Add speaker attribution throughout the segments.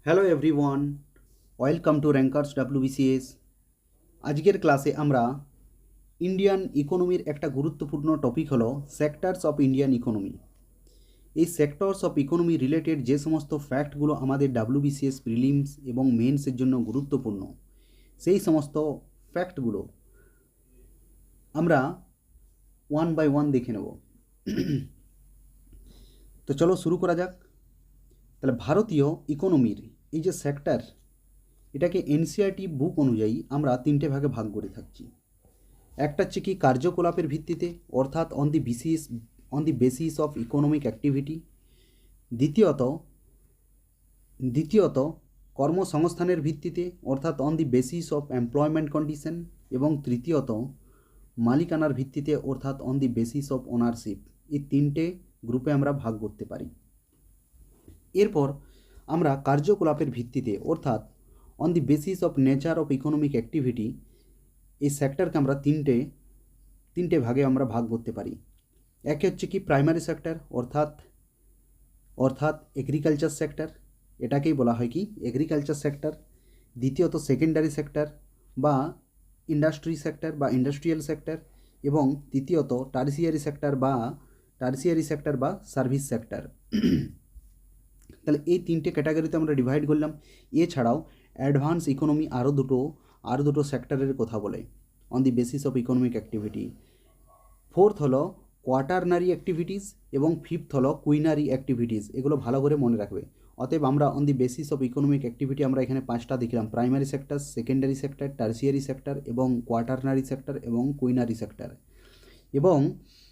Speaker 1: Hello everyone, welcome to rankers WBCS. আজকের ক্লাসে আমরা ইন্ডিয়ান ইকোনমির একটা গুরুত্বপূর্ণ টপিক হলো সেক্টরস অফ ইন্ডিয়ান ইকোনমি। এই সেক্টরস অফ ইকোনমি রিলেটেড যে সমস্ত ফ্যাক্টগুলো আমাদের ডাব্লিউবিসিএস প্রিলিমস এবং মেন্সের জন্য গুরুত্বপূর্ণ, সেই সমস্ত ফ্যাক্টগুলো আমরা ওয়ান বাই ওয়ান দেখে নেব। তো চলো শুরু করা যাক। তাহলে ভারতীয় ইকোনমির এই যে সেক্টর, এটাকে এনসিআরটি বুক অনুযায়ী আমরা তিনটে ভাগে ভাগ করে থাকছি। একটা হচ্ছে কি কার্যকলাপের ভিত্তিতে, অর্থাৎ on the basis of economic activity. দ্বিতীয়ত কর্মসংস্থানের ভিত্তিতে, অর্থাৎ on the basis of employment condition. এবং তৃতীয়ত মালিকানার ভিত্তিতে, অর্থাৎ on the basis of ownership. এই তিনটে গ্রুপে আমরা ভাগ করতে পারি। এরপর আমরা কার্যকলাপের ভিত্তিতে, অর্থাৎ on the basis of nature of economic activity, এই সেক্টরকে আমরা তিনটে ভাগে আমরা ভাগ করতে পারি। একে হচ্ছে কি প্রাইমারি সেক্টর, অর্থাৎ এগ্রিকালচার সেক্টর, এটাকেই বলা হয় কি এগ্রিকালচার সেক্টর। দ্বিতীয়ত সেকেন্ডারি সেক্টর বা ইন্ডাস্ট্রি সেক্টর বা ইন্ডাস্ট্রিয়াল সেক্টর। এবং তৃতীয়ত টার্সিয়ারি সেক্টর বা সার্ভিস সেক্টর। তাহলে এই তিনটে ক্যাটাগরিতে আমরা ডিভাইড করলাম। এছাড়াও অ্যাডভান্স ইকোনমি আরও দুটো সেক্টরের কথা বলে on the basis of economic activity. Fourth হলো কোয়াটারনারি অ্যাক্টিভিটিস এবং ফিফথ হলো কুইনারি অ্যাক্টিভিটিস। এগুলো ভালো করে মনে রাখবে। অতএব আমরা on the basis of economic activity আমরা এখানে পাঁচটা দেখলাম: primary sector, secondary sector, tertiary sector এবং কোয়াটারনারি সেক্টর এবং কুইনারি সেক্টর। এবং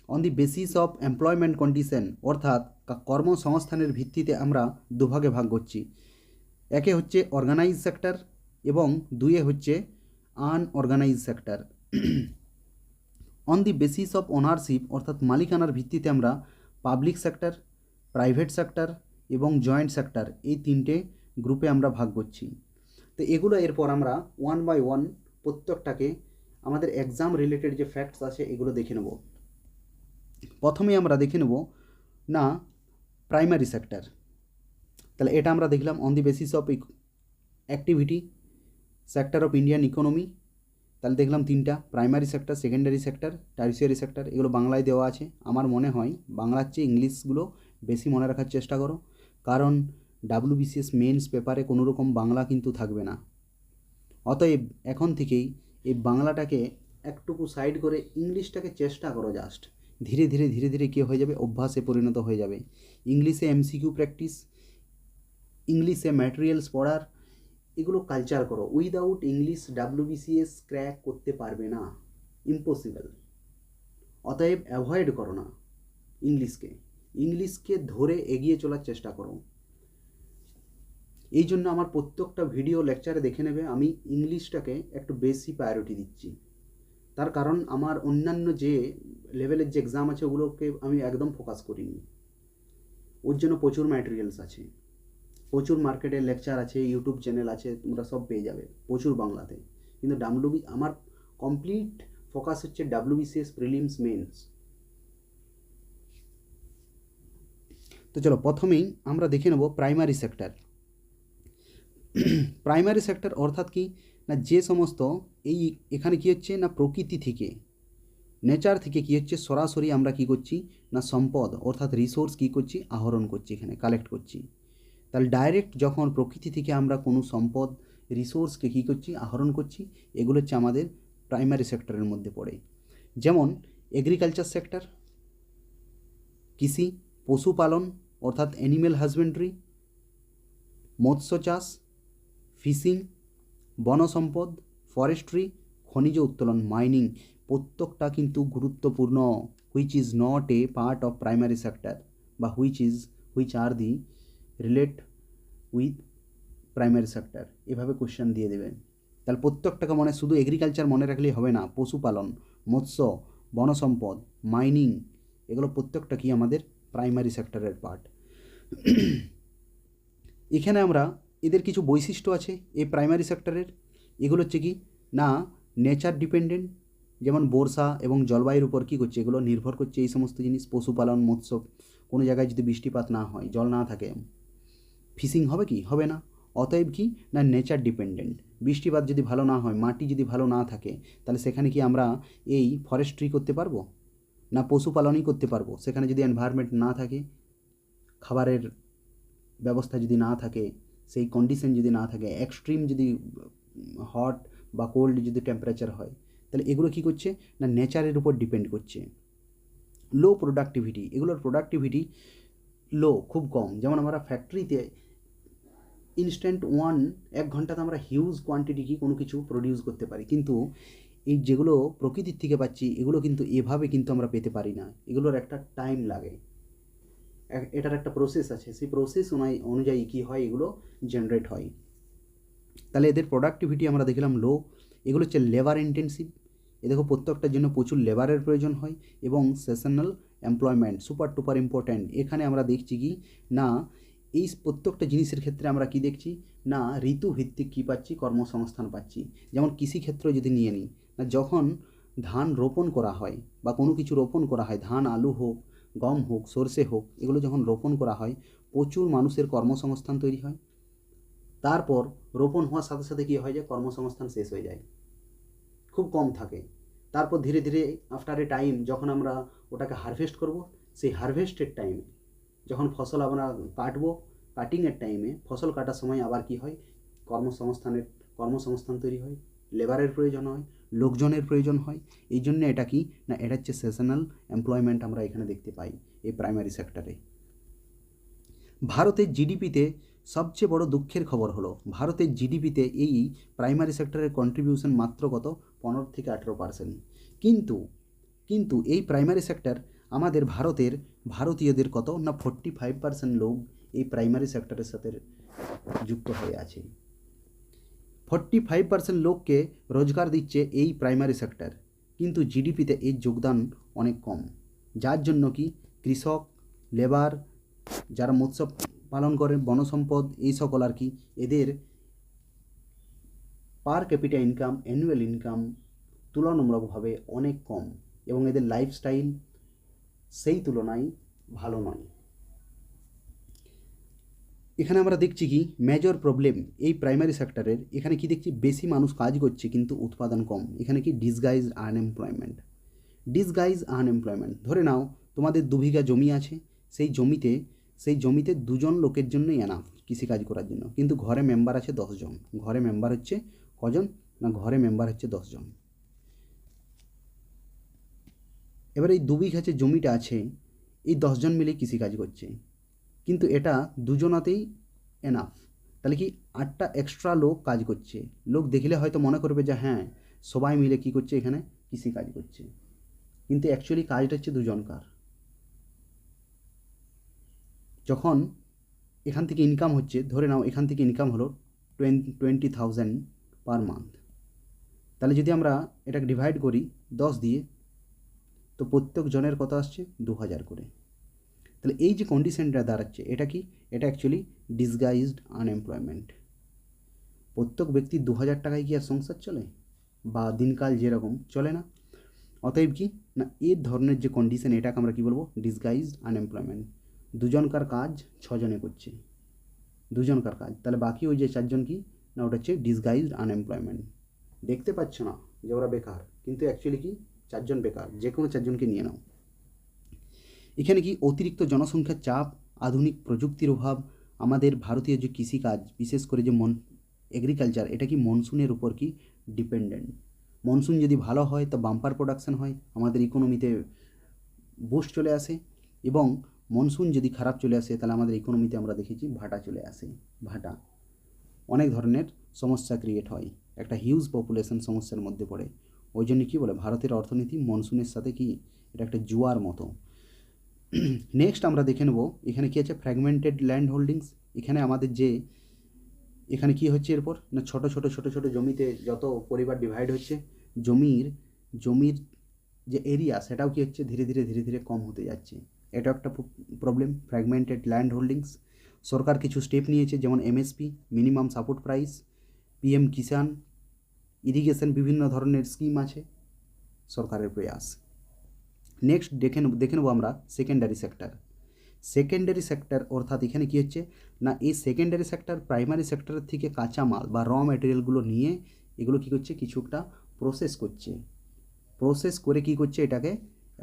Speaker 1: on the basis of employment condition, অর্থাৎ কর্মসংস্থানের ভিত্তিতে আমরা দুভাগে ভাগ করছি। একে হচ্ছে অর্গানাইজ সেক্টর এবং দুয়ে হচ্ছে unorganise sector. On the basis of ownership, অর্থাৎ মালিকানার ভিত্তিতে আমরা পাবলিক সেক্টর, প্রাইভেট সেক্টর এবং জয়েন্ট সেক্টর, এই তিনটে গ্রুপে আমরা ভাগ করছি। তো এগুলো এরপর আমরা ওয়ান বাই ওয়ান প্রত্যেকটাকে আমাদের এক্সাম রিলেটেড যে ফ্যাক্টস আছে এগুলো দেখে নেব। প্রথমে আমরা দেখে নেব না প্রাইমারি সেক্টর। তাহলে এটা আমরা দেখলাম on the basis of activity sector of Indian economy. তাহলে দেখলাম তিনটা: primary sector, secondary sector, tertiary sector. এগুলো বাংলায় দেওয়া আছে। আমার মনে হয় বাংলার চেয়ে ইংলিশগুলো বেশি মনে রাখার চেষ্টা করো, কারণ ডাব্লিউবিসিএস মেন্স পেপারে কোনো রকম বাংলা কিন্তু থাকবে না। অতএব এখন থেকেই এই বাংলাটাকে একটুকু সাইড করে ইংলিশটাকে চেষ্টা করো। জাস্ট ধীরে ধীরে কী হয়ে যাবে, অভ্যাসে পরিণত হয়ে যাবে। ইংলিশে এমসিকিউ প্র্যাকটিস, ইংলিশে ম্যাটেরিয়ালস পড়ার, এগুলো কালচার করো। উইদাউট ইংলিশ ডাব্লিউবিসিএস ক্র্যাক করতে পারবে না, ইম্পসিবল। অতএব অ্যাভয়েড করো না ইংলিশকে ধরে এগিয়ে চলার চেষ্টা করো। এই জন্য আমার প্রত্যেকটা ভিডিও লেকচারে দেখে নেবে আমি ইংলিশটাকে একটু বেশি প্রায়োরিটি দিচ্ছি। তার কারণ আমার অন্যান্য যে লেভেলের যে এক্সাম আছে ওগুলোকে আমি একদম ফোকাস করিনি। ওর জন্য প্রচুর ম্যাটেরিয়ালস আছে, প্রচুর মার্কেটের লেকচার আছে, ইউটিউব চ্যানেল আছে, তোমরা সব পেয়ে যাবে প্রচুর বাংলাতে। কিন্তু আমার কমপ্লিট ফোকাস হচ্ছে ডাব্লিউবিসিএস প্রিলিমস মেন্স। তো চলো প্রথমেই আমরা দেখে নেব প্রাইমারি সেক্টর। প্রাইমারি সেক্টর অর্থাৎ কি না, যে সমস্ত এখানে কী হচ্ছে না, প্রকৃতি থেকে, নেচার থেকে কী হচ্ছে, সরাসরি আমরা কী করছি না, সম্পদ অর্থাৎ রিসোর্স কী করছি, আহরণ করছি, এখানে কালেক্ট করছি। তাহলে ডাইরেক্ট যখন প্রকৃতি থেকে আমরা কোনো সম্পদ রিসোর্সকে কী করছি, আহরণ করছি, এগুলো হচ্ছে আমাদের প্রাইমারি সেক্টরের মধ্যে পড়ে। যেমন এগ্রিকালচার সেক্টর, কৃষি, পশুপালন অর্থাৎ অ্যানিম্যাল হাজবেন্ড্রি, মৎস্য চাষ, ফিশিং, বনসম্পদ, ফরেস্ট্রি, খনিজ উত্তোলন, মাইনিং, প্রত্যেকটা কিন্তু গুরুত্বপূর্ণ। Which is not a part of primary sector বা which are the relate with primary sector, এভাবে কোশ্চেন দিয়ে দেবেন। তাহলে প্রত্যেকটাকে শুধু এগ্রিকালচার মনে রাখলেই হবে না। পশুপালন, মৎস্য, বনসম্পদ, মাইনিং, এগুলো প্রত্যেকটা কি আমাদের প্রাইমারি সেক্টরের পার্ট। এখানে আমরা এদের কিছু বৈশিষ্ট্য আছে এই প্রাইমারি সেক্টরের। এগুলো হচ্ছে কি না নেচার ডিপেন্ডেন্ট, যেমন বর্ষা এবং জলবায়ুর উপর কী করছে, এগুলো নির্ভর করছে এই সমস্ত জিনিস। পশুপালন, মৎস্য, কোনো জায়গায় যদি বৃষ্টিপাত না হয়, জল না থাকে, ফিশিং হবে কি, হবে না। অতএব কি না নেচার ডিপেন্ডেন্ট। বৃষ্টিপাত যদি ভালো না হয়, মাটি যদি ভালো না থাকে, তাহলে সেখানে কি আমরা এই ফরেস্ট্রি করতে পারবো? না পশুপালনই করতে পারবো? সেখানে যদি এনভায়রনমেন্ট না থাকে, খাবারের ব্যবস্থা যদি না থাকে, সেই কন্ডিশন যদি না থাকে, এক্সট্রিম যদি হট বা কোল্ড যদি টেম্পারেচার হয়, তাহলে এগুলো কী করছে না নেচারের উপর ডিপেন্ড করছে। লো প্রোডাক্টিভিটি, এগুলোর প্রোডাক্টিভিটি লো, খুব কম। যেমন আমরা ফ্যাক্টরিতে ইনস্ট্যান্ট 1 ঘন্টাতে আমরা হিউজ কোয়ান্টিটি কি কোনো কিছু প্রডিউস করতে পারি, কিন্তু এই যেগুলো প্রকৃতির থেকে পাচ্ছি এগুলো কিন্তু এভাবে কিন্তু আমরা পেতে পারি না। এগুলোর একটা টাইম লাগে, এটার একটা প্রসেস আছে, সেই প্রসেস অনুযায়ী কী হয়, এগুলো জেনারেট হয়। তাহলে এদের প্রোডাক্টিভিটি আমরা দেখলাম লো। এগুলো হচ্ছে লেবার ইন্টেন্সিভ। এ দেখো প্রত্যেকটার জন্য প্রচুর লেবারের প্রয়োজন হয়, এবং সেশনাল এমপ্লয়মেন্ট সুপার টুপার ইম্পর্ট্যান্ট। এখানে আমরা দেখছি কি না এই প্রত্যেকটা জিনিসের ক্ষেত্রে আমরা কি দেখছি না ঋতুভিত্তিক কী পাচ্ছি, কর্মসংস্থান পাচ্ছি। যেমন কৃষিক্ষেত্র যদি নিয়ে নিই, না যখন ধান রোপণ করা হয় বা কোনো কিছু রোপণ করা হয়, ধান আলু হোক, গম হোক, সর্ষে হোক, এগুলো যখন রোপণ করা হয় প্রচুর মানুষের কর্মসংস্থান তৈরি হয়। তারপর রোপণ হওয়ার সাথে সাথে কী হয় যে কর্মসংস্থান শেষ হয়ে যায়, খুব কম থাকে। তারপর ধীরে ধীরে আফটার এ টাইম যখন আমরা ওটাকে হারভেস্ট করব, সেই হারভেস্টের টাইমে যখন ফসল আমরা কাটবো, কাটিংয়ের টাইমে ফসল কাটার সময় আবার কি হয়, কর্মসংস্থান তৈরি হয়, লেবারের প্রয়োজন হয়, লোকজনের প্রয়োজন হয়। এই জন্য এটা কি না এটা হচ্ছে সেশনাল এমপ্লয়মেন্ট আমরা এখানে দেখতে পাই এই প্রাইমারি সেক্টরে। ভারতের জিডিপিতে সবচেয়ে বড় দুঃখের খবর হলো ভারতের জিডিপিতে এই প্রাইমারি সেক্টরের কন্ট্রিবিউশন মাত্র কত 15 থেকে 18%। কিন্তু এই প্রাইমারি সেক্টর আমাদের ভারতীয়দের কত না 45% লোক এই প্রাইমারি সেক্টরের সাথে যুক্ত হয়ে আছে। 45% লোককে রোজগার দিচ্ছে এই প্রাইমারি সেক্টর, কিন্তু জিডিপিতে এর যোগদান অনেক কম। যার জন্য কি কৃষক, লেবার, যারা মৎস্য পালন করে, বনসম্পদ, এই সকল আর কি, এদের পার ক্যাপিটা ইনকাম, অ্যানুয়াল ইনকাম তুলনামূলকভাবে অনেক কম, এবং এদের লাইফস্টাইল সেই তুলনায় ভালো নয়। এখানে আমরা দেখছি কি মেজর প্রবলেম এই প্রাইমারি সেক্টরের, এখানে কি দেখছি বেশি মানুষ কাজ করছে কিন্তু উৎপাদন কম। এখানে কি ডিসগাইজ আনএমপ্লয়মেন্ট। ধরে নাও তোমাদের 2 বিঘা জমি আছে, সেই জমিতে 2জন লোকের জন্যই এনাফ কৃষিকাজ করার জন্য, কিন্তু ঘরে মেম্বার আছে 10 জন। ঘরে মেম্বার হচ্ছে কজন না ঘরে মেম্বার হচ্ছে 10 জন। এবার এই 2 বিঘা যে জমিটা আছে, এই 10 জন মিলে কৃষিকাজ করছে, কিন্তু এটা দুজনাতেই এনাফ। তাহলে কি 8টা এক্সট্রা লোক কাজ করছে। লোক দেখলে হয়তো মনে করবে যে হ্যাঁ সবাই মিলে কি করছে, এখানে কৃষিকাজ করছে, কিন্তু অ্যাকচুয়ালি কাজটা হচ্ছে দুজনকার। যখন এখান থেকে ইনকাম হচ্ছে, ধরে নাও এখান থেকে ইনকাম হলো 20,000 পার মান্থ, তাহলে যদি আমরা এটাকে ডিভাইড করি 10 দিয়ে, তো প্রত্যেক জনের কত আসছে 2,000 করে। তাহলে এই যে কন্ডিশনটা দাঁড়াচ্ছে, এটা কি এটা অ্যাকচুয়ালি ডিসগাইজড আনএমপ্লয়মেন্ট। প্রত্যেক ব্যক্তি 2,000 টাকায় কি আর সংসার চলে, বা দিনকাল যেরকম চলে না। অতএব কি না এই ধরনের যে কন্ডিশন, এটাকে আমরা কি বলবো ডিসগাইজড আনএমপ্লয়মেন্ট। দুজনকার কাজ 6 জনে করছে, দুজনকার কাজ, তাহলে বাকি ওই যে 4 জন কি না ওটা হচ্ছে ডিসগাইজড আনএমপ্লয়মেন্ট। দেখতে পাচ্ছ না যে ওরা বেকার, কিন্তু অ্যাকচুয়ালি কি 4 জন বেকার, যে কোনো 4 জনকে নিয়ে নাও। এখানে কি অতিরিক্ত জনসংখ্যার চাপ, আধুনিক প্রযুক্তির অভাব, আমাদের ভারতীয় যে কৃষিকাজ বিশেষ করে যে এগ্রিকালচার, এটা কি মনসুনের উপর কি ডিপেন্ডেন্ট। মনসুন যদি ভালো হয় তো বাম্পার প্রোডাকশান হয়, আমাদের ইকোনমিতে বুস্ট চলে আসে, এবং মনসুন যদি খারাপ চলে আসে তাহলে আমাদের ইকোনমিতে আমরা দেখেছি ভাটা চলে আসে। ভাটা অনেক ধরনের সমস্যা ক্রিয়েট হয়, একটা হিউজ পপুলেশন সমস্যার মধ্যে পড়ে। ওই জন্য কী বলে ভারতের অর্থনীতি মনসুনের সাথে কি এটা একটা জুয়ার মতো। নেক্সট আমরা দেখে নেব এখানে কী আছে ফ্র্যাগমেন্টেড ল্যান্ড হোল্ডিংস। এখানে আমাদের যে এখানে কি হচ্ছে এরপর না ছোট ছোট জমিতে যত পরিবার ডিভাইড হচ্ছে, জমির যে এরিয়া সেটাও কি হচ্ছে ধীরে ধীরে কম হতে যাচ্ছে। এটা একটা প্রবলেম, ফ্র্যাগমেন্টেড ল্যান্ড হোল্ডিংস। সরকার কিছু স্টেপ নিয়েছে, যেমন MSP, minimum support price, PM Kisan, irrigation, বিভিন্ন ধরনের স্কিম আছে সরকারের প্রয়াস। নেক্সট দেখে নেব আমরা সেকেন্ডারি সেক্টর অর্থাৎ এখানে কি হচ্ছে না এই সেকেন্ডারি সেক্টর প্রাইমারি সেক্টরের থেকে কাঁচামাল বা র ম্যাটেরিয়ালগুলো নিয়ে এগুলো কী করছে, কিছু একটা প্রসেস করছে, প্রসেস করে কী করছে, এটাকে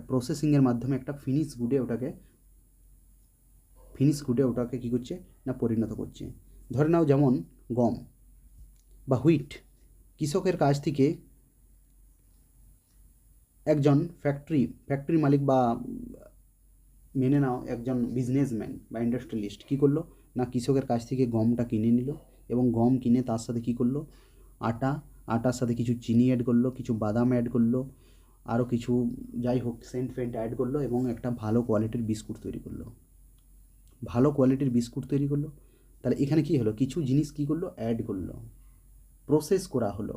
Speaker 1: প্রসেসিংয়ের মাধ্যমে একটা ফিনিশ গুডে ওটাকে কী করছে না পরিণত করছে। ধরে নাও যেমন গম বা হুইট, কৃষকের কাছ থেকে একজন ফ্যাক্টরি মালিক বা মেনে নাও একজন বিজনেসম্যান বা ইন্ডাস্ট্রিয়ালিস্ট কী করলো না কৃষকের কাছ থেকে গমটা কিনে নিল এবং গম কিনে তার সাথে কী করলো আটার সাথে কিছু চিনি অ্যাড করলো, কিছু বাদাম অ্যাড করলো, আরও কিছু যাই হোক সেন্ট ফেন্ট অ্যাড করলো এবং একটা ভালো কোয়ালিটির বিস্কুট তৈরি করলো। তাহলে এখানে কী হলো, কিছু জিনিস কী করলো অ্যাড করলো, প্রসেস করা হলো,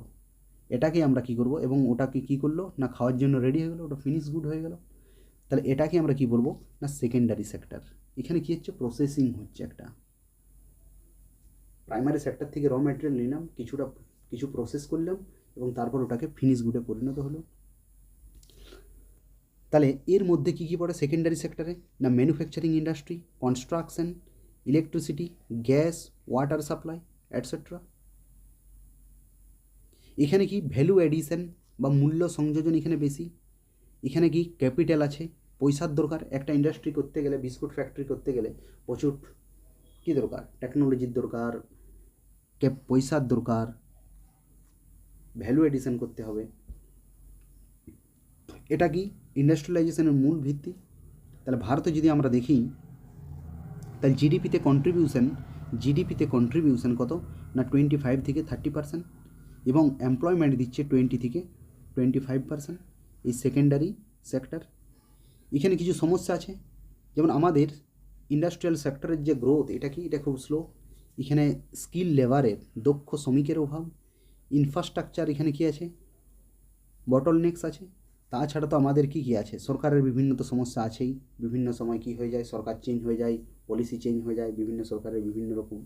Speaker 1: এটাকে আমরা কী করব এবং ওটাকে কী করলো না খাওয়ার জন্য রেডি হয়ে গেলো, ওটা ফিনিশ গুড হয়ে গেল। তাহলে এটাকে আমরা কী বলবো না সেকেন্ডারি সেক্টর। এখানে কী হচ্ছে, প্রসেসিং হচ্ছে একটা। প্রাইমারি সেক্টর থেকে র ম্যাটেরিয়াল নিলাম, কিছু প্রসেস করলাম এবং তারপর ওটাকে ফিনিশ গুডে পরিণত হলো। তাহলে এর মধ্যে কী কী পড়ে সেকেন্ডারি সেক্টরে না manufacturing industry, construction, electricity, gas, water supply etcetera. এখানে কি ভ্যালু অ্যাডিশন বা মূল্য সংযোজন এখানে বেশি। এখানে কি ক্যাপিটাল আছে, পয়সার দরকার। একটা ইন্ডাস্ট্রি করতে গেলে, বিস্কুট ফ্যাক্টরি করতে গেলে প্রচুর কী দরকার, টেকনোলজির দরকার, পয়সার দরকার, ভ্যালু এডিশন করতে হবে। এটা কি ইন্ডাস্ট্রিয়ালাইজেশনের মূল ভিত্তি। তাহলে ভারতে যদি আমরা দেখি তাহলে জিডিপিতে কন্ট্রিবিউশন কত না 25 থেকে 30% এবং এমপ্লয়মেন্ট দিচ্ছে 20 থেকে 25% এই সেকেন্ডারি সেক্টর। এখানে কিছু সমস্যা আছে, যেমন আমাদের ইন্ডাস্ট্রিয়াল সেক্টরের যে গ্রোথ এটা খুব স্লো। এখানে স্কিল লেবারের, দক্ষ শ্রমিকের অভাব, ইনফ্রাস্ট্রাকচার এখানে কী আছে, বটলনেক্স আছে। তাছাড়া তো আমাদের কী আছে, সরকারের বিভিন্ন তো সমস্যা আছেই, বিভিন্ন সময় কী হয়ে যায়, সরকার চেঞ্জ হয়ে যায়, পলিসি চেঞ্জ হয়ে যায়, বিভিন্ন সরকারের বিভিন্ন রকম।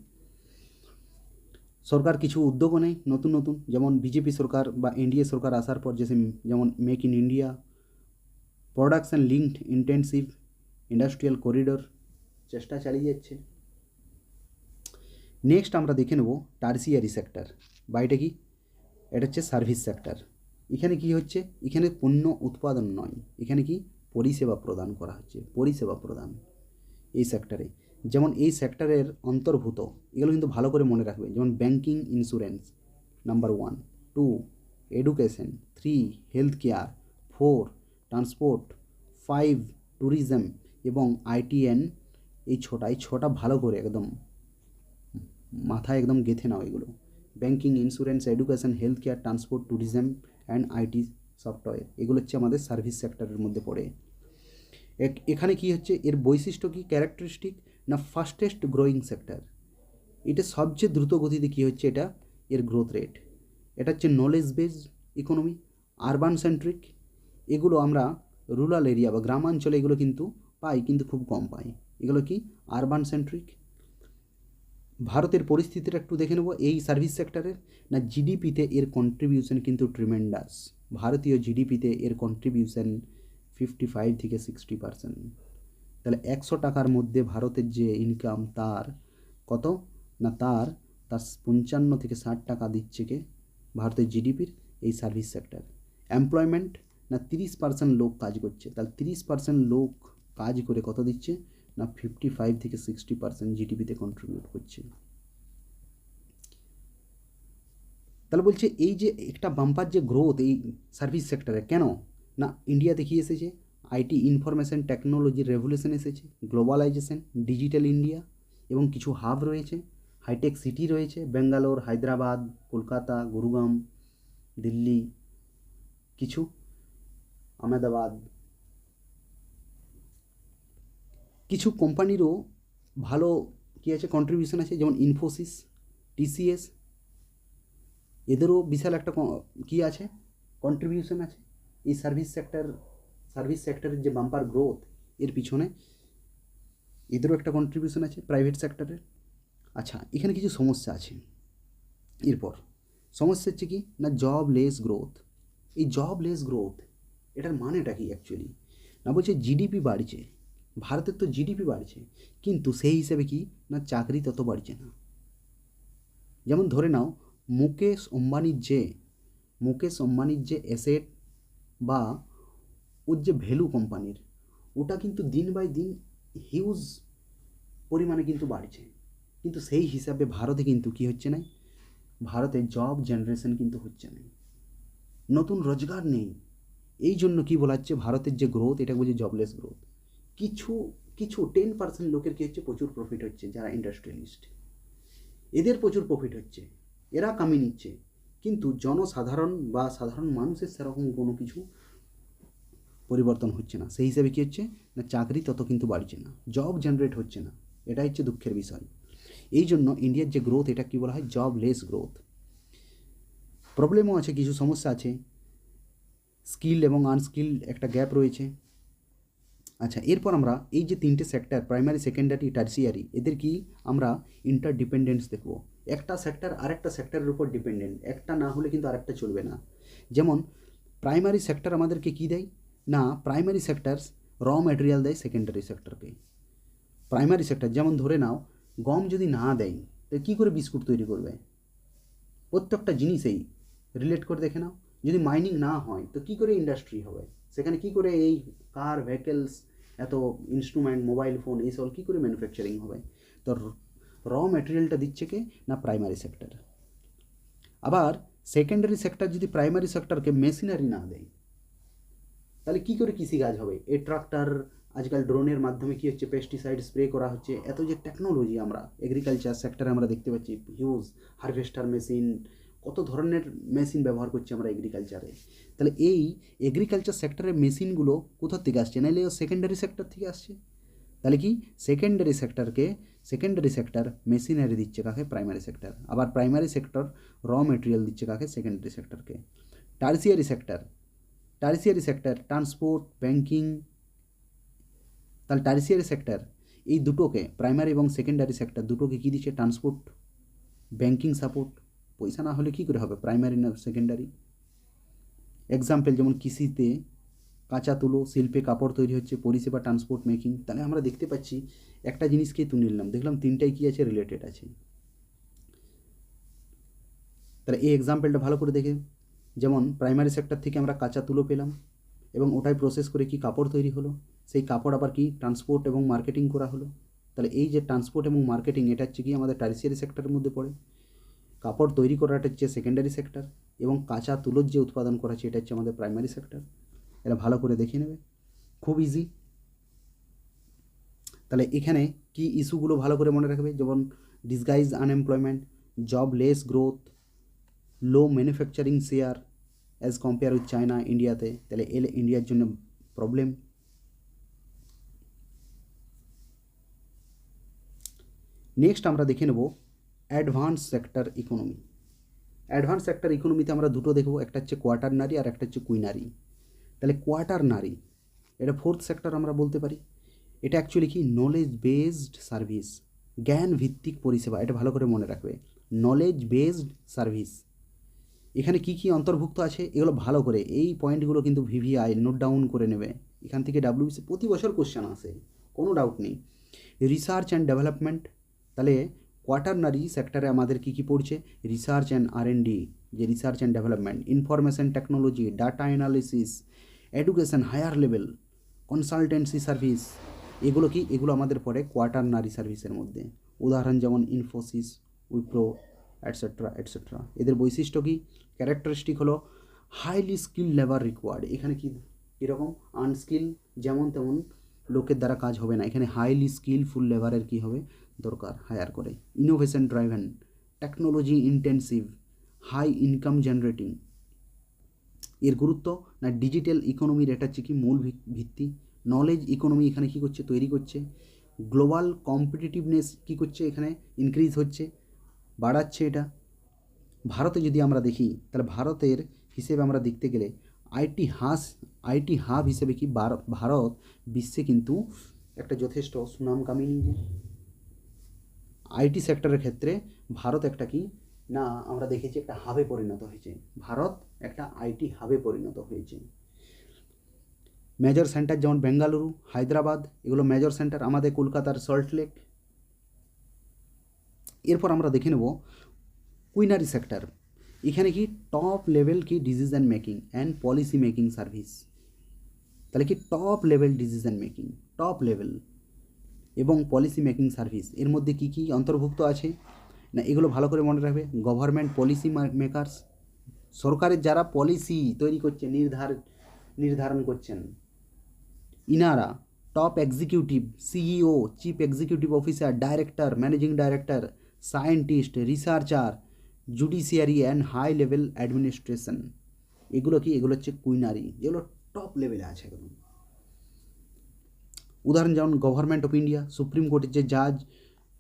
Speaker 1: সরকার কিছু উদ্যোগও নেয় নতুন, যেমন বিজেপি সরকার বা এনডিএ সরকার আসার পর যেমন make in India, production linked intensive industrial corridor চেষ্টা চালিয়ে যাচ্ছে। নেক্সট আমরা দেখে নেব টারসিয়ারি সেক্টর বা এটা কি, এটা হচ্ছে সার্ভিস সেক্টর। এখানে কি হচ্ছে, এখানে পণ্য উৎপাদন নয়, এখানে কি পরিষেবা প্রদান করা হচ্ছে, পরিষেবা প্রদান এই সেক্টরে। যেমন এই সেক্টরের অন্তর্ভূত এগুলো কিন্তু ভালো করে মনে রাখবে, যেমন banking insurance number 1, 2 education, 3 health care, 4 transport, 5 tourism এবং আইটিএন। এই ছটা ভালো করে একদম মাথায় একদম গেঁথে নাও এগুলো। Banking, insurance, education, health care, transport, tourism and IT software, এগুলো হচ্ছে আমাদের সার্ভিস সেক্টরের মধ্যে পড়ে। এখানে কি হচ্ছে, এর বৈশিষ্ট্য কি, ক্যারেক্টারিস্টিক না ফাস্টেস্ট গ্রোয়িং সেক্টর। এটা সবচেয়ে দ্রুত গতিতে কী হচ্ছে, এটা এর গ্রোথ রেট। এটা হচ্ছে knowledge based economy, urban centric. এগুলো আমরা রুরাল এরিয়া বা গ্রামাঞ্চলে এগুলো কিন্তু পাই, কিন্তু খুব কম পাই। এগুলো কি আরবান সেন্ট্রিক। ভারতের পরিস্থিতিটা একটু দেখে নেব এই সার্ভিস সেক্টরের। না জিডিপিতে এর কন্ট্রিবিউশন কিন্তু ট্রিমেন্ডাস। ভারতীয় জিডিপিতে এর কন্ট্রিবিউশন 55 থেকে 60%। তাহলে 100 টাকার মধ্যে ভারতের যে ইনকাম তার কত না তার 55 থেকে 60 টাকা দিচ্ছে কে, ভারতের জিডিপির এই সার্ভিস সেক্টর। এমপ্লয়মেন্ট না 30% লোক কাজ করছে, তাহলে 30% লোক কাজ করে কত দিচ্ছে না 55 থেকে 60% জিডিপিতে কন্ট্রিবিউট করছে। তাহলে বলছে এই যে একটা বাম্পার যে গ্রোথ এই সার্ভিস সেক্টরে, কেন না ইন্ডিয়াতে কি এসেছে, আইটি ইনফরমেশন টেকনোলজি রেভলিউশন এসেছে, গ্লোবালাইজেশন, ডিজিটাল ইন্ডিয়া এবং কিছু হাব রয়েছে, হাইটেক সিটি রয়েছে, ব্যাঙ্গালোর, হায়দ্রাবাদ, কলকাতা, গুরুগ্রাম, দিল্লি, কিছু আহমেদাবাদ। কিছু কোম্পানিরও ভালো কী আছে, কন্ট্রিবিউশন আছে, যেমন ইনফোসিস, টিসিএস, এদেরও বিশাল একটা কী আছে, কন্ট্রিবিউশন আছে এই সার্ভিস সেক্টরের যে বাম্পার গ্রোথ এর পিছনে এদেরও একটা কন্ট্রিবিউশন আছে প্রাইভেট সেক্টরের। আচ্ছা, এখানে কিছু সমস্যা আছে। এরপর সমস্যা হচ্ছে কি না জবলেস গ্রোথ। এই জবলেস গ্রোথ এটার মানেটা কি অ্যাকচুয়ালি, না বলছে জিডিপি বাড়ছে ভারতের তো জিডিপি বাড়ছে, কিন্তু সেই হিসেবে কি না চাকরি তত বাড়ছে না। যেমন ধরে নাও মুকেশ অম্বানির যে অ্যাসেট বা ওর যে ভ্যালু কোম্পানির, ওটা কিন্তু দিন বাই দিন হিউজ পরিমাণে কিন্তু বাড়ছে, কিন্তু সেই হিসাবে ভারতে কিন্তু কি হচ্ছে না, ভারতে জব জেনারেশন কিন্তু হচ্ছে না, নতুন রোজগার নেই। এই জন্য কি বলা হচ্ছে ভারতের যে গ্রোথ, এটা বলছে জবলেস গ্রোথ। কিছু কিছু 10% লোকের কি হচ্ছে, প্রচুর প্রফিট হচ্ছে, যারা ইন্ডাস্ট্রিয়ালিস্ট, এদের প্রচুর প্রফিট হচ্ছে, এরা কামিয়ে নিচ্ছে, কিন্তু জনসাধারণ বা সাধারণ মানুষের সেরকম কোনো কিছু পরিবর্তন হচ্ছে না। সেই হিসেবে কী হচ্ছে না, চাকরি তত কিন্তু বাড়ছে না, জব জেনারেট হচ্ছে না। এটা হচ্ছে দুঃখের বিষয়। এই জন্য ইন্ডিয়ার যে গ্রোথ, এটা কী বলা হয়, জবলেস গ্রোথ। প্রবলেমও আছে, কিছু সমস্যা আছে, স্কিল এবং আনস্কিল একটা গ্যাপ রয়েছে। আচ্ছা, এরপর আমরা এই যে তিনটে সেক্টর, প্রাইমারি, সেকেন্ডারি, টার্সিয়ারি, এদের কি আমরা ইন্টারডিপেন্ডেন্স দেখব। একটা সেক্টর আরেকটা সেক্টরের উপর ডিপেন্ডেন্ট, একটা না হলে কিন্তু আরেকটা চলবে না। যেমন প্রাইমারি সেক্টর আমাদেরকে কী দেয় না, প্রাইমারি সেক্টরস র ম্যাটেরিয়াল দেয় সেকেন্ডারি সেক্টরকে। প্রাইমারি সেক্টর যেমন ধরে নাও, গম যদি না দেয় তো কী করে বিস্কুট তৈরি করবে, প্রত্যেকটা জিনিসেই রিলেট করে দেখে নাও। যদি মাইনিং না হয় তো কী করে ইন্ডাস্ট্রি হবে, সেখানে কী করে এই কার, ভেহিকেলস, এত ইনস্ট্রুমেন্ট, মোবাইল ফোন, এইসব কী করে ম্যানুফ্যাকচারিং হবে। তো র ম্যাটেরিয়ালটা দিচ্ছে কে না, প্রাইমারি সেক্টর। আবার সেকেন্ডারি সেক্টর যদি প্রাইমারি সেক্টরকে মেশিনারি না দেয়, তাহলে কী করে কৃষিকাজ হবে। এই ট্রাক্টর, আজকাল ড্রোনের মাধ্যমে কী হচ্ছে, পেস্টিসাইড স্প্রে করা হচ্ছে, এত যে টেকনোলজি আমরা এগ্রিকালচার সেক্টরে আমরা দেখতে পাচ্ছি, হিউজ হারভেস্টার মেশিন, কত ধরনের মেশিন ব্যবহার করছি আমরা এগ্রিকালচারে। তাহলে এই এগ্রিকালচার সেক্টরের মেশিনগুলো কোথার থেকে আসছে, নাহলে সেকেন্ডারি সেক্টর থেকে আসছে। তাহলে কি সেকেন্ডারি সেক্টর মেশিনারি দিচ্ছে কাকে, প্রাইমারি সেক্টর। আবার প্রাইমারি সেক্টর র মেটেরিয়াল দিচ্ছে কাকে, সেকেন্ডারি সেক্টরকে। Tertiary sector transport, banking. তাহলে টার্সিয়ারি সেক্টর এই দুটোকে, প্রাইমারি এবং সেকেন্ডারি সেক্টর দুটোকে কী দিচ্ছে, ট্রান্সপোর্ট, ব্যাংকিং সাপোর্ট। পয়সা না হলে কী করে হবে, প্রাইমারি না সেকেন্ডারি। এক্সাম্পল যেমন কৃষিতে কাঁচা তুলো, শিল্পে কাপড় তৈরি হচ্ছে, পরিষেবা ট্রান্সপোর্ট, মেকিং। তাহলে আমরা দেখতে পাচ্ছি একটা জিনিসকেই তুলে নিলাম, দেখলাম তিনটাই কী আছে, রিলেটেড আছে। তাহলে এই এক্সাম্পলটা ভালো করে দেখে, যেমন প্রাইমারি সেক্টর থেকে আমরা কাঁচা তুলো পেলাম এবং ওটাই প্রসেস করে কি কাপড় তৈরি হলো, সেই কাপড় আবার কি ট্রান্সপোর্ট এবং মার্কেটিং করা হলো। তাহলে এই যে ট্রান্সপোর্ট এবং মার্কেটিং, এটা হচ্ছে কি আমাদের টার্সিয়ারি সেক্টরের মধ্যে পড়ে। কাপড় তৈরি করাটা হচ্ছে সেকেন্ডারি সেক্টর, এবং কাঁচা তুলোর যে উৎপাদন করা হচ্ছে এটা হচ্ছে আমাদের প্রাইমারি সেক্টর। এটা ভালো করে দেখে নেবে, খুব ইজি। তাহলে এখানে কি ইস্যুগুলো ভালো করে মনে রাখবে, যেমন disguise unemployment, jobless growth, low manufacturing share as compare with China, ইন্ডিয়াতে। তাহলে এলে ইন্ডিয়ার জন্য প্রবলেম। নেক্সট আমরা দেখে নেব advance sector economy. Advance sector ইকোনমিতে আমরা দুটো দেখব, একটা হচ্ছে কোয়াটারনারি আর একটা হচ্ছে কুইনারি। তাহলে কোয়াটারনারি, এটা ফোর্থ সেক্টর আমরা বলতে পারি। এটা অ্যাকচুয়ালি কি নলেজ বেসড সার্ভিস, জ্ঞান ভিত্তিক পরিষেবা। এটা ভালো করে মনে রাখবে, নলেজ বেসড সার্ভিস। এখানে কি কি অন্তর্ভুক্ত আছে এগুলো ভালো করে, এই পয়েন্টগুলো কিন্তু ভিভিআই নোট ডাউন করে নেবে। এখান থেকে ডাব্লিউবিসি প্রতি বছর কোশ্চেন আসে, কোনো ডাউট নেই। রিসার্চ অ্যান্ড ডেভেলপমেন্ট, তাহলে কোয়াটারনারি সেক্টরে আমাদের কী কী পড়ছে, রিসার্চ অ্যান্ড আর&ডি, যে research and development, information technology, data analysis, education higher level, consultancy service. এগুলো কি, এগুলো আমাদের পড়ে কোয়াটারনারি সার্ভিসের মধ্যে। উদাহরণ যেমন ইনফোসিস, উইপ্রো, অ্যাটসেট্রা অ্যাটসেট্রা। এদের বৈশিষ্ট্য কী, ক্যারেক্টারিস্টিক হলো হাইলি স্কিল লেবার রিকোয়ার্ড। এখানে কি কীরকম, আনস্কিল যেমন তেমন লোকের দ্বারা কাজ হবে না, এখানে হাইলি স্কিলফুল লেবারের কী হবে দরকার, হায়ার করে। Innovation driven, technology intensive, high income generating. এর গুরুত্ব না, ডিজিটাল ইকোনমির এটা হচ্ছে কি মূল ভিত্তি। নলেজ ইকোনমি এখানে কী করছে, তৈরি করছে। গ্লোবাল কম্পিটিটিভনেস কী করছে, এখানে ইনক্রিজ হচ্ছে, বাড়াচ্ছে এটা। ভারতে যদি আমরা দেখি, তাহলে ভারতের হিসেবে আমরা দেখতে গেলে আইটি হাব হিসেবে কি ভারত বিশ্বে কিন্তু একটা যথেষ্ট সুনামকামী নিজে। আইটি সেক্টরের ক্ষেত্রে ভারত একটা কি না, আমরা দেখেছি একটা হাবে পরিণত হয়েছে, ভারত একটা আইটি হাবে পরিণত হয়েছে। মেজর সেন্টার যেমন বেঙ্গালুরু, হায়দ্রাবাদ, এগুলো মেজর সেন্টার, আমাদের কলকাতার সল্টলেক। এরপর আমরা দেখে নেব কুইনারি সেক্টর। এখানে কি টপ লেভেল কি decision making and policy making service. তাহলে কি top level decision making, top level এবং পলিসি মেকিং সার্ভিস, এর মধ্যে কি কি অন্তর্ভুক্ত আছে না, এগুলো ভালো করে মনে রাখবে। গভর্নমেন্ট পলিসি মেকার্স, সরকারের যারা পলিসি তৈরি করছে, নির্ধারণ করছেন, ইনারা। Top executive, CEO, chief executive officer, director, managing director, scientist, researcher, judiciary and high level administration, এগুলো কি, এগুলো হচ্ছে কুইনারি, যেগুলো টপ লেভেলে আছে এগুলো। উদাহরণ যেমন গভর্নমেন্ট অফ ইন্ডিয়া, সুপ্রিম কোর্টের যে জাজ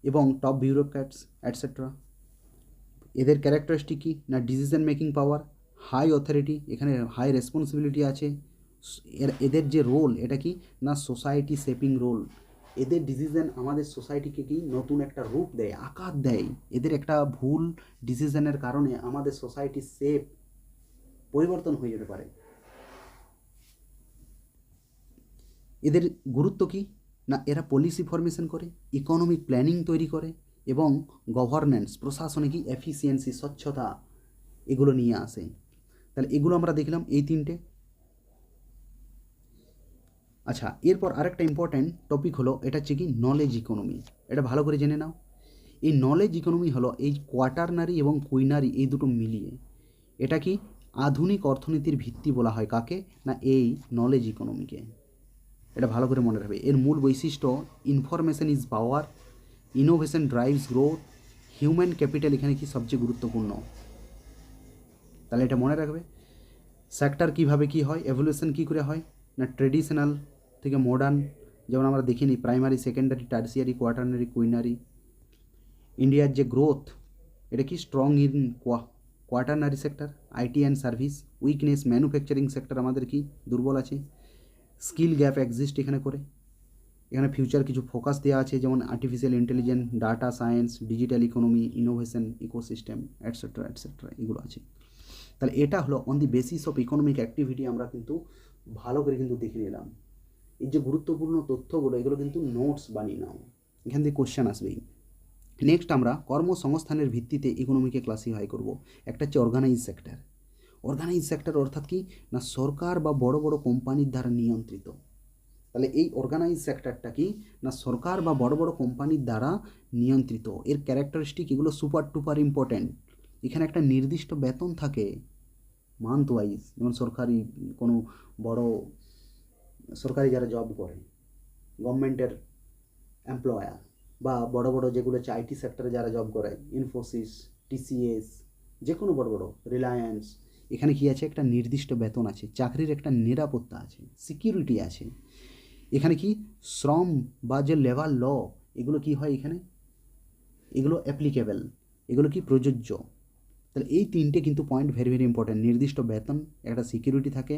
Speaker 1: এবং টপ বিউরোক্র্যাটস অ্যাটসেট্রা। এদের ক্যারেক্টারিস্টিক কী না, decision making power, high authority, এখানে হাই রেসপন্সিবিলিটি আছে। এদের যে রোল, এটা কি না সোসাইটি শেপিং রোল। এদের ডিসিশন আমাদের সোসাইটিকে কি নতুন একটা রূপ দেয়, আকার দেয়। এদের একটা ভুল ডিসিশনের কারণে আমাদের সোসাইটির শেপ পরিবর্তন হয়ে যেতে পারে। এদের গুরুত্ব কি না, এরা পলিসি ফরমেশন করে, ইকোনমিক প্ল্যানিং তৈরি করে এবং গভর্নেন্স, প্রশাসনে কি এফিসিয়েন্সি, স্বচ্ছতা, এগুলো নিয়ে আসে। তাহলে এগুলো আমরা দেখলাম এই তিনটে। আচ্ছা, এরপর আরেকটা ইম্পর্ট্যান্ট টপিক হলো, এটা হচ্ছে কি নলেজ ইকোনমি। এটা ভালো করে জেনে নাও। এই নলেজ ইকোনমি হলো এই কোয়াটারনারি এবং কুইনারি, এই দুটো মিলিয়ে এটা কি আধুনিক অর্থনীতির ভিত্তি বলা হয় কাকে না, এই নলেজ ইকোনমিকে। এটা ভালো করে মনে রাখবে। এর মূল বৈশিষ্ট্য, information is power, innovation drives growth, human capital এখানে কি সবচেয়ে গুরুত্বপূর্ণ। তাহলে এটা মনে রাখবে। সেক্টর কীভাবে কী হয়, এভলিউশন কী করে হয় না, ট্রেডিশনাল থেকে মডার্ন, যেমন আমরা দেখিনি primary, secondary, tertiary, quaternary, quinary. ইন্ডিয়ার যে গ্রোথ, এটা কি strong in quaternary sector, IT and service, weakness manufacturing sector আমাদের কি দুর্বল আছে, স্কিল গ্যাপ এক্সিস্ট এখানে করে। এখানে ফিউচার কিছু ফোকাস দেওয়া আছে, যেমন artificial intelligence, data science, digital economy, innovation, ecosystem etcetera etcetera, এগুলো আছে। তাহলে এটা হলো on the basis of economic activity, আমরা কিন্তু ভালো করে কিন্তু দেখে নিলাম। এই যে গুরুত্বপূর্ণ তথ্যগুলো, এগুলো কিন্তু নোটস বানিয়ে নাও, এখান থেকে কোশ্চেন আসবেই। নেক্সট আমরা কর্মসংস্থানের ভিত্তিতে ইকোনমিকে ক্লাসিফাই করব। একটা হচ্ছে অর্গানাইজ সেক্টর। অর্গানাইজ সেক্টর অর্থাৎ কি না, সরকার বা বড় বড় কোম্পানির দ্বারা নিয়ন্ত্রিত। তাহলে এই অর্গানাইজ সেক্টরটা কি না, সরকার বা বড় বড় কোম্পানির দ্বারা নিয়ন্ত্রিত। এর ক্যারেক্টারিস্টিক এগুলো সুপার টুপার ইম্পর্ট্যান্ট। এখানে একটা নির্দিষ্ট বেতন থাকে মান্থ ওয়াইজ, যেমন সরকারি কোনো বড় সরকারি যারা জব করে, গভর্নমেন্টের এমপ্লয়ার, বা বড় বড় যেগুলো হচ্ছে আইটি সেক্টরে যারা জব করে, ইনফোসিস, টিসিএস, যে কোনো বড় বড় রিলায়েন্স, এখানে কি আছে, একটা নির্দিষ্ট বেতন আছে, চাকরির একটা নিরাপত্তা আছে, সিকিউরিটি আছে। এখানে কি শ্রম বা যে লেবার ল, এগুলো কি হয় এখানে, এগুলো অ্যাপ্লিকেবল, এগুলো কি প্রযোজ্য। তাহলে এই তিনটে কিন্তু পয়েন্ট ভেরি ভেরি ইম্পর্ট্যান্ট। নির্দিষ্ট বেতন, একটা সিকিউরিটি থাকে,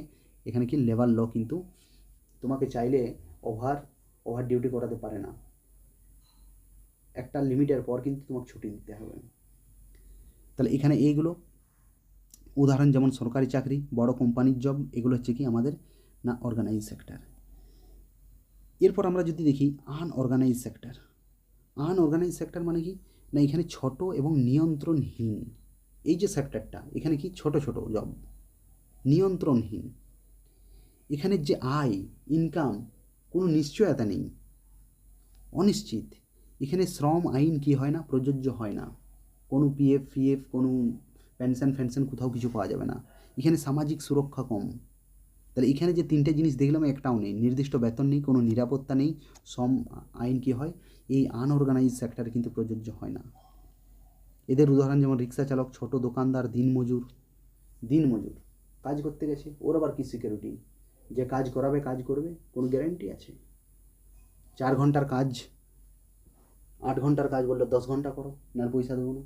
Speaker 1: এখানে কি লেবার ল কিন্তু তোমাকে চাইলে ওভার ডিউটি করাতে পারে না, একটা লিমিটের পর কিন্তু তোমাকে ছুটি দিতে হবে। তাহলে এখানে এইগুলো উদাহরণ, যেমন সরকারি চাকরি, বড় কোম্পানির জব, এগুলো হচ্ছে কি আমাদের না অর্গানাইজ সেক্টর। এরপর আমরা যদি দেখি আনঅর্গানাইজ সেক্টর। আনঅর্গানাইজ সেক্টর মানে কি না, এখানে ছোট এবং নিয়ন্ত্রণহীন, এই যে সেক্টরটা, এখানে কি ছোট ছোট জব, নিয়ন্ত্রণহীন। এখানে যে আয় ইনকাম কোনো নিশ্চয়তা নেই, অনিশ্চিত। এখানে শ্রম আইন কি হয় না, প্রযোজ্য হয় না, কোনো পিএফ কোনো পেনশন কোথাও কিছু পাওয়া যাবে না। এখানে সামাজিক সুরক্ষা কম। তাহলে এখানে যে তিনটে জিনিস দেখলাম, একটাও নেই, নির্দিষ্ট বেতন নেই, কোনো নিরাপত্তা নেই, শ্রম আইন কি হয়, এই আনঅর্গানাইজ সেক্টরে কিন্তু প্রযোজ্য হয় না। এদের উদাহরণ যেমন রিক্সা চালক, ছোট দোকানদার, দিনমজুর কাজ করতে গেছে, ওর আবার কি সিকিউরিটি, যে কাজ করাবে কাজ করবে, কোনো গ্যারান্টি আছে? 4 ঘন্টার কাজ 8 ঘন্টার কাজ বললে 10 ঘন্টা করো, না পয়সা দেবো না।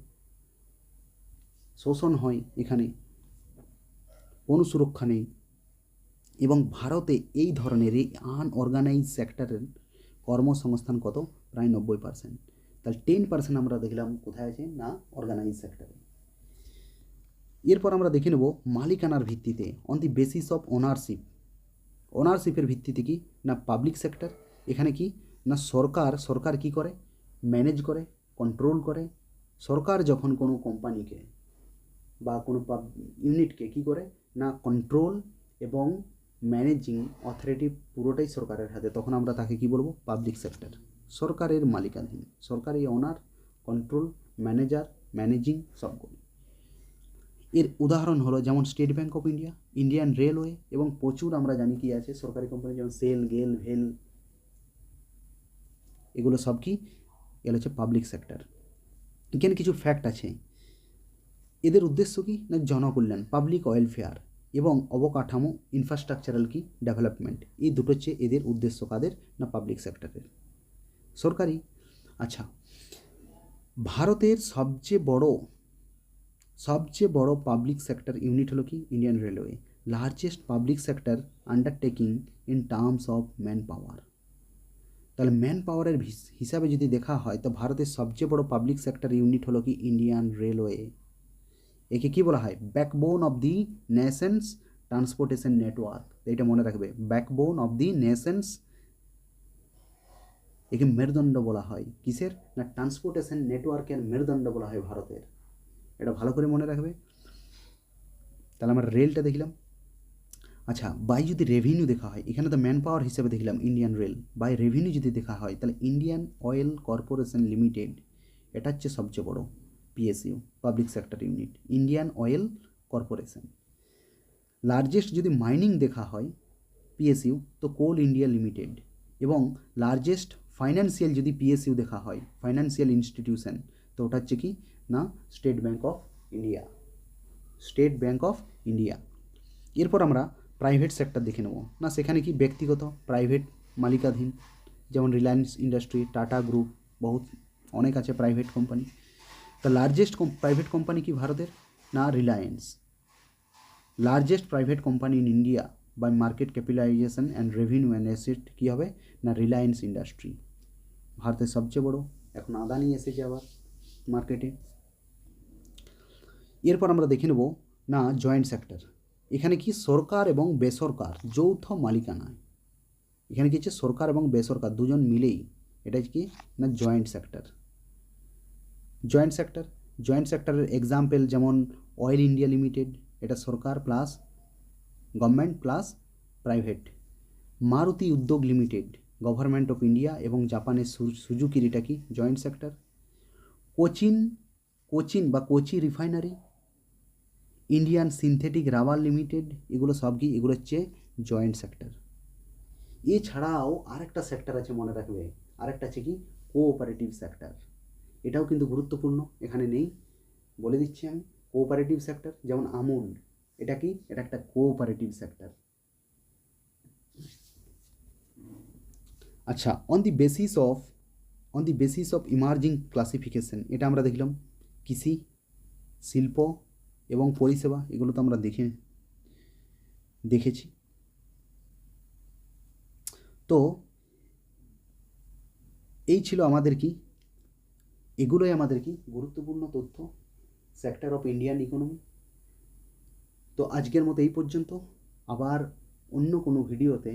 Speaker 1: শোষণ হয় এখানে, কোনো সুরক্ষা নেই। এবং ভারতে এই ধরনের এই আনঅর্গানাইজ সেক্টরের কর্মসংস্থান কত, প্রায় 90%। তাহলে 10% আমরা দেখলাম কোথায় আছে না অর্গানাইজ সেক্টরে। এরপর আমরা দেখে নেব মালিকানার ভিত্তিতে, on the basis of ownership, ওনারশিপের ভিত্তিতে কি না পাবলিক সেক্টর। এখানে কি না সরকার কি করে, ম্যানেজ করে, কন্ট্রোল করে। সরকার যখন কোনো কোম্পানিকে বা কোনো ইউনিটকে কি করে না কন্ট্রোল এবং ম্যানেজিং অথরিটি পুরোটাই সরকারের হাতে, তখন আমরা তাকে কি বলবো, পাবলিক সেক্টর। সরকারের মালিকানাধীন, সরকারি ওনার, কন্ট্রোল, ম্যানেজার, ম্যানেজিং সবগুলো। এর উদাহরণ হলো যেমন state bank of India, Indian railway এবং প্রচুর আমরা জানি কি আছে সরকারি কোম্পানি যেমন সেল, গেল, ভেল, এগুলো সব কি এগুলো হচ্ছে পাবলিক সেক্টর। এখানে কিছু ফ্যাক্ট আছে। এদের উদ্দেশ্য কি না জনকল্যাণ, পাবলিক ওয়েলফেয়ার এবং অবকাঠামো ইনফ্রাস্ট্রাকচারাল কি ডেভেলপমেন্ট, এই দুটো হচ্ছে এদের উদ্দেশ্য। কাদের না পাবলিক সেক্টরের, সরকারি। আচ্ছা, ভারতের সবচেয়ে বড় পাবলিক সেক্টর ইউনিট হলো কি Indian railway, largest public sector undertaking in terms of man power. তাহলে ম্যান পাওয়ারের হিসাবে যদি দেখা হয় তো ভারতের সবচেয়ে বড় পাবলিক সেক্টর ইউনিট হলো কি ইন্ডিয়ান রেলওয়ে। একে কি বলা হয়, backbone of the Nations transportation network. এটা মনে রাখবে, ব্যাকবোন অফ দি নেশনস, একে মেরুদণ্ড বলা হয়। কিসের না ট্রান্সপোর্টেশন নেটওয়ার্কের মেরুদণ্ড বলা হয় ভারতের। এটা ভালো করে মনে রাখবে। তাহলে আমরা রেলটা দেখলাম। আচ্ছা, বাই যদি রেভিনিউ দেখা হয়, এখানে তো ম্যান পাওয়ার হিসেবে দেখলাম ইন্ডিয়ান রেল, বাই রেভিনিউ যদি দেখা হয় তাহলে ইন্ডিয়ান অয়েল কর্পোরেশন লিমিটেড, এটা হচ্ছে সবচেয়ে বড় PSU, public sector unit, Indian oil corporation. Largest যদি মাইনিং দেখা হয় পিএসইউ তো কোল ইন্ডিয়া লিমিটেড। এবং লার্জেস্ট ফাইন্যান্সিয়াল যদি পিএসইউ দেখা হয়, ফাইন্যান্সিয়াল ইনস্টিটিউশন, তো ওটা হচ্ছে কি না state bank of India, state bank of India. এরপর আমরা প্রাইভেট সেক্টর দেখে নেব না, সেখানে কি ব্যক্তিগত প্রাইভেট মালিকাধীন, যেমন রিলায়েন্স ইন্ডাস্ট্রি, টাটা গ্রুপ, বহুত অনেক আছে প্রাইভেট কোম্পানি। তো লার্জেস্ট প্রাইভেট কোম্পানি কি ভারতের না Reliance. Largest private company in India by market capitalization and revenue and asset কী হবে না রিলায়েন্স ইন্ডাস্ট্রি, ভারতের সবচেয়ে বড়। এখন আদানি এসেছে আবার মার্কেটে। এরপর আমরা দেখে নেব না জয়েন্ট সেক্টর। এখানে কি সরকার এবং বেসরকার যৌথ মালিকানায়, এখানে কি হচ্ছে সরকার এবং বেসরকার দুজন মিলেই, এটা কি না জয়েন্ট সেক্টর। জয়েন্ট সেক্টরের এক্সাম্পল যেমন অয়েল ইন্ডিয়া লিমিটেড, এটা সরকার plus government plus private. Maruti Udyog limited, government of India এবং জাপানের সুজুকির, এটা কি জয়েন্ট সেক্টর। কোচিন বা Kochi refinery, Indian synthetic rubber limited, এগুলো সব কি এগুলো হচ্ছে জয়েন্ট সেক্টর। এছাড়াও আরেকটা সেক্টর আছে মনে রাখবে, আরেকটা আছে কি কোঅপারেটিভ সেক্টর। এটাও কিন্তু গুরুত্বপূর্ণ, এখানে নেই, বলে দিচ্ছি আমি। কোঅপারেটিভ সেক্টর যেমন আমুল, এটা কি এটা একটা কোঅপারেটিভ সেক্টর। আচ্ছা, on the basis of emerging classification, এটা আমরা দেখলাম কৃষি, শিল্প এবং পরিষেবা, এগুলো তো আমরা দেখেছি। তো এই ছিল আমাদের কি, এগুলোই আমাদের কি গুরুত্বপূর্ণ তথ্য সেক্টর অফ ইন্ডিয়ান ইকোনমি। তো আজকের মতো এই পর্যন্ত। আবার অন্য কোনো ভিডিওতে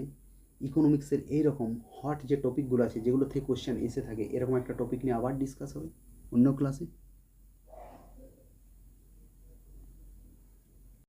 Speaker 1: ইকোনমিক্সের এইরকম হট যে টপিকগুলো আছে, যেগুলো থেকে কোশ্চেন এসে থাকে, এরকম একটা টপিক নিয়ে আবার ডিসকাস হবে অন্য ক্লাসে।